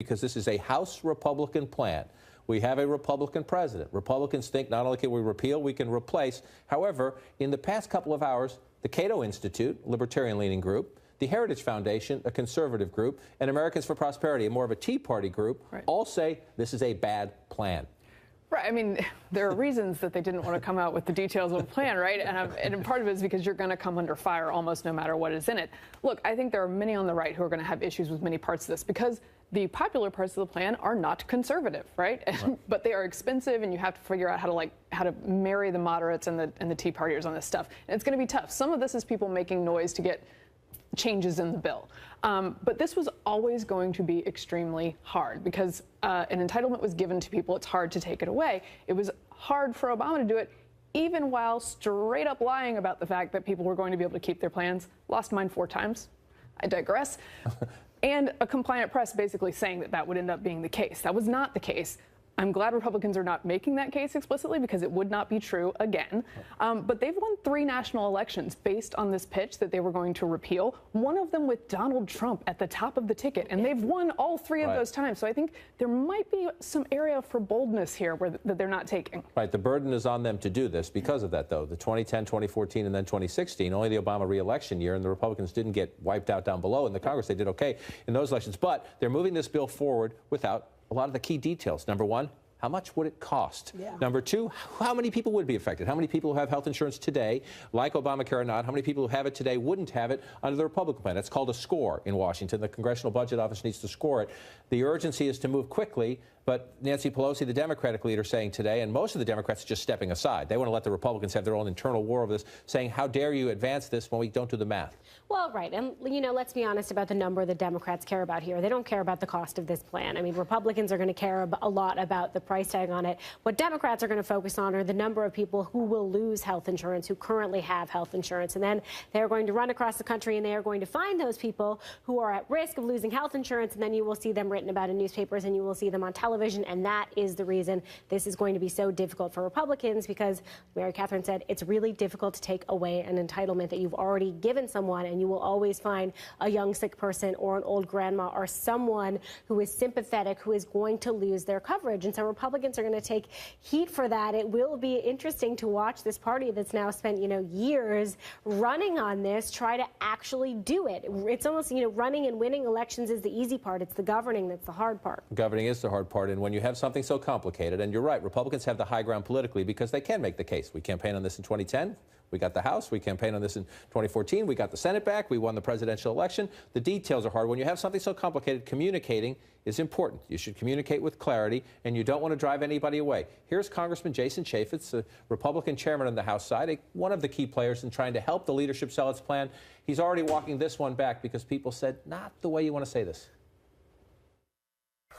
because this is a House Republican plan. We have a Republican president. Republicans think not only can we repeal, we can replace. However, in the past couple of hours, the Cato Institute, libertarian-leaning group, the Heritage Foundation, a conservative group, and Americans for Prosperity, a more of a Tea Party group, all say this is a bad plan. Right. I mean, there are reasons that they didn't want to come out with the details of the plan, right? And part of it is because you're going to come under fire almost no matter what is in it. Look, I think there are many on the right who are going to have issues with many parts of this because the popular parts of the plan are not conservative, right? But they are expensive, and you have to figure out how to marry the moderates and the Tea Partiers on this stuff. And it's going to be tough. Some of this is people making noise to get changes in the bill. But this was always going to be extremely hard because an entitlement was given to people. It's hard to take it away. It was hard for Obama to do it, even while straight up lying about the fact that people were going to be able to keep their plans. Lost mine 4 times. I digress. And a compliant press basically saying that that would end up being the case. That was not the case. I'm glad Republicans are not making that case explicitly because it would not be true again. But they've won 3 national elections based on this pitch that they were going to repeal, one of them with Donald Trump at the top of the ticket. And they've won all 3 of those times. So I think there might be some area for boldness here that they're not taking. Right. The burden is on them to do this because of that, though. The 2010, 2014, and then 2016, only the Obama re-election year, and the Republicans didn't get wiped out down below. In the Congress, they did okay in those elections. But they're moving this bill forward without a lot of the key details. Number one, how much would it cost? Number two, how many people would be affected? How many people who have health insurance today, like Obamacare or not, how many people who have it today wouldn't have it under the Republican plan? It's called a score in Washington. The Congressional Budget Office needs to score it. The urgency is to move quickly, but Nancy Pelosi, the Democratic leader, saying today, and most of the Democrats are just stepping aside. They want to let the Republicans have their own internal war over this, saying, how dare you advance this when we don't do the math? Well, right. And, you know, let's be honest about the number the Democrats care about here. They don't care about the cost of this plan. I mean, Republicans are going to care a lot about the price tag on it. What Democrats are going to focus on are the number of people who will lose health insurance, who currently have health insurance. And then they're going to run across the country and they are going to find those people who are at risk of losing health insurance. And then you will see them written about in newspapers and you will see them on television. And that is the reason this is going to be so difficult for Republicans, because Mary Catherine said it's really difficult to take away an entitlement that you've already given someone, and you will always find a young sick person or an old grandma or someone who is sympathetic who is going to lose their coverage. And so Republicans are going to take heat for that. It will be interesting to watch this party that's now spent, you know, years running on this try to actually do it. It's almost, you know, running and winning elections is the easy part. It's the governing that's the hard part. Governing is the hard part, and when you have something so complicated, and you're right, Republicans have the high ground politically because they can make the case. We campaigned on this in 2010. We got the House. We campaigned on this in 2014. We got the Senate back. We won the presidential election. The details are hard. When you have something so complicated, communicating is important. You should communicate with clarity, and you don't want to drive anybody away. Here's Congressman Jason Chaffetz, the Republican chairman on the House side, one of the key players in trying to help the leadership sell its plan. He's already walking this one back because people said, not the way you want to say this.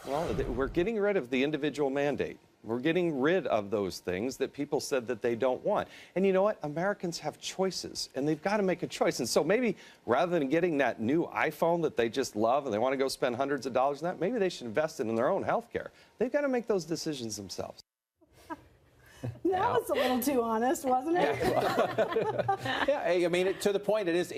Well, we're getting rid of the individual mandate. We're getting rid of those things that people said that they don't want. And you know what? Americans have choices, and they've got to make a choice. And so maybe rather than getting that new iPhone that they just love and they want to go spend hundreds of dollars on that, maybe they should invest it in their own health care. They've got to make those decisions themselves. That was a little too honest, wasn't it? Yeah, I mean, to the point, it is.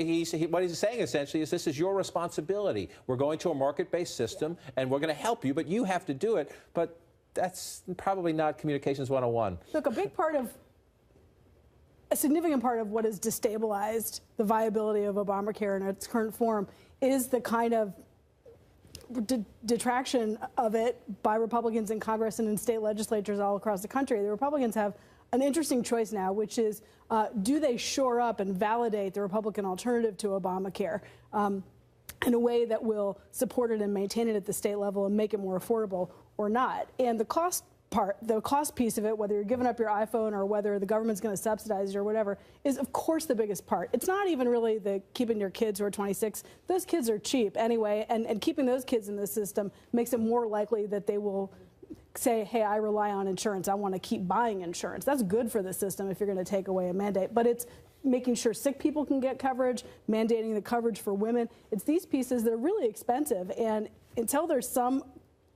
What he's saying essentially is this is your responsibility. We're going to a market-based system, and we're going to help you, but you have to do it. But that's probably not Communications 101. Look, a significant part of what has destabilized the viability of Obamacare in its current form is the kind of detraction of it by Republicans in Congress and in state legislatures all across the country. The Republicans have an interesting choice now, which is do they shore up and validate the Republican alternative to Obamacare in a way that will support it and maintain it at the state level and make it more affordable or not? And the cost piece of it, whether you're giving up your iPhone or whether the government's going to subsidize it or whatever, is of course the biggest part. It's not even really the keeping your kids who are 26. Those kids are cheap anyway, and keeping those kids in the system makes it more likely that they will say, hey, I rely on insurance. I want to keep buying insurance. That's good for the system if you're going to take away a mandate. But it's making sure sick people can get coverage, mandating the coverage for women. It's these pieces that are really expensive. And until there's some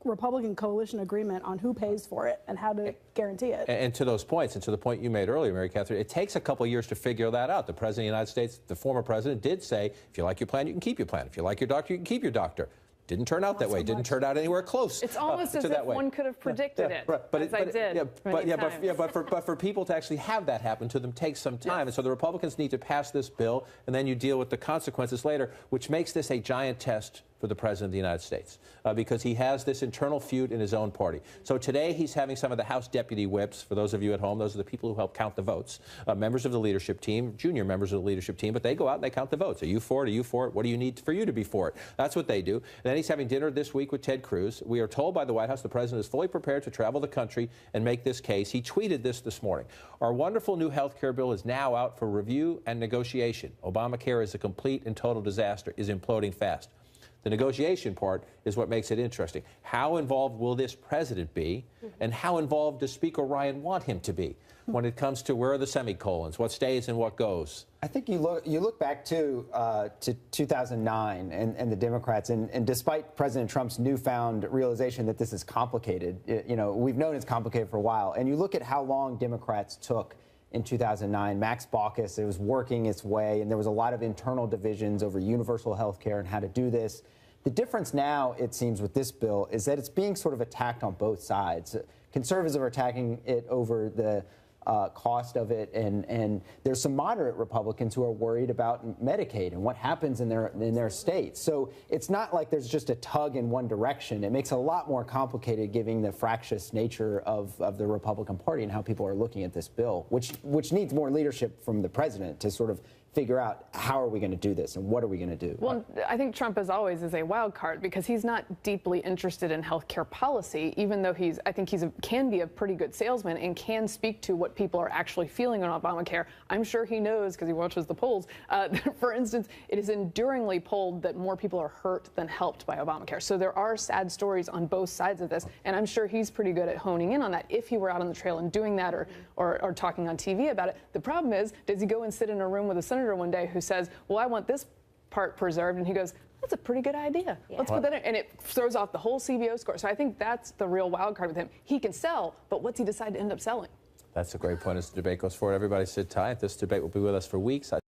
Republican coalition agreement on who pays for it and how to guarantee it. And to those points, and to the point you made earlier, Mary Catherine, it takes a couple of years to figure that out. The President of the United States, the former president, did say, if you like your plan, you can keep your plan. If you like your doctor, you can keep your doctor. Didn't turn out that way. Didn't turn out anywhere close. It's almost as if one could have predicted it, as I did. But for people to actually have that happen to them takes some time. And so the Republicans need to pass this bill, and then you deal with the consequences later, which makes this a giant test for the President of the United States, because he has this internal feud in his own party. So today he's having some of the House deputy whips. For those of you at home, those are the people who help count the votes, members of the leadership team, junior members of the leadership team, but they go out and they count the votes. Are you for it? Are you for it? What do you need for you to be for it? That's what they do. And then he's having dinner this week with Ted Cruz. We are told by the White House the President is fully prepared to travel the country and make this case. He tweeted this morning. Our wonderful new health care bill is now out for review and negotiation. Obamacare is a complete and total disaster, is imploding fast. The negotiation part is what makes it interesting. How involved will this president be, and how involved does Speaker Ryan want him to be when it comes to where are the semicolons, what stays and what goes? I think you look back to 2009 and the Democrats, and despite President Trump's newfound realization that this is complicated, we've known it's complicated for a while, and you look at how long Democrats took in 2009, Max Baucus, it was working its way, and there was a lot of internal divisions over universal health care and how to do this. The difference now, it seems, with this bill is that it's being sort of attacked on both sides. Conservatives are attacking it over the cost of it, and there's some moderate Republicans who are worried about Medicaid and what happens in their states. So it's not like there's just a tug in one direction. It makes it a lot more complicated, given the fractious nature of the Republican Party and how people are looking at this bill, which needs more leadership from the president to sort of figure out how are we going to do this and what are we going to do. Well, I think Trump, as always, is a wild card because he's not deeply interested in health care policy, even though I think can be a pretty good salesman and can speak to what people are actually feeling on Obamacare. I'm sure he knows, because he watches the polls, for instance, it is enduringly polled that more people are hurt than helped by Obamacare. So there are sad stories on both sides of this, and I'm sure he's pretty good at honing in on that if he were out on the trail and doing that or talking on TV about it. The problem is, does he go and sit in a room with a senator one day who says, well, I want this part preserved, and he goes, that's a pretty good idea. Yeah. Let's put that in. And it throws off the whole CBO score. So I think that's the real wild card with him. He can sell, but what's he decide to end up selling? That's a great point as the debate goes forward. Everybody sit tight. This debate will be with us for weeks.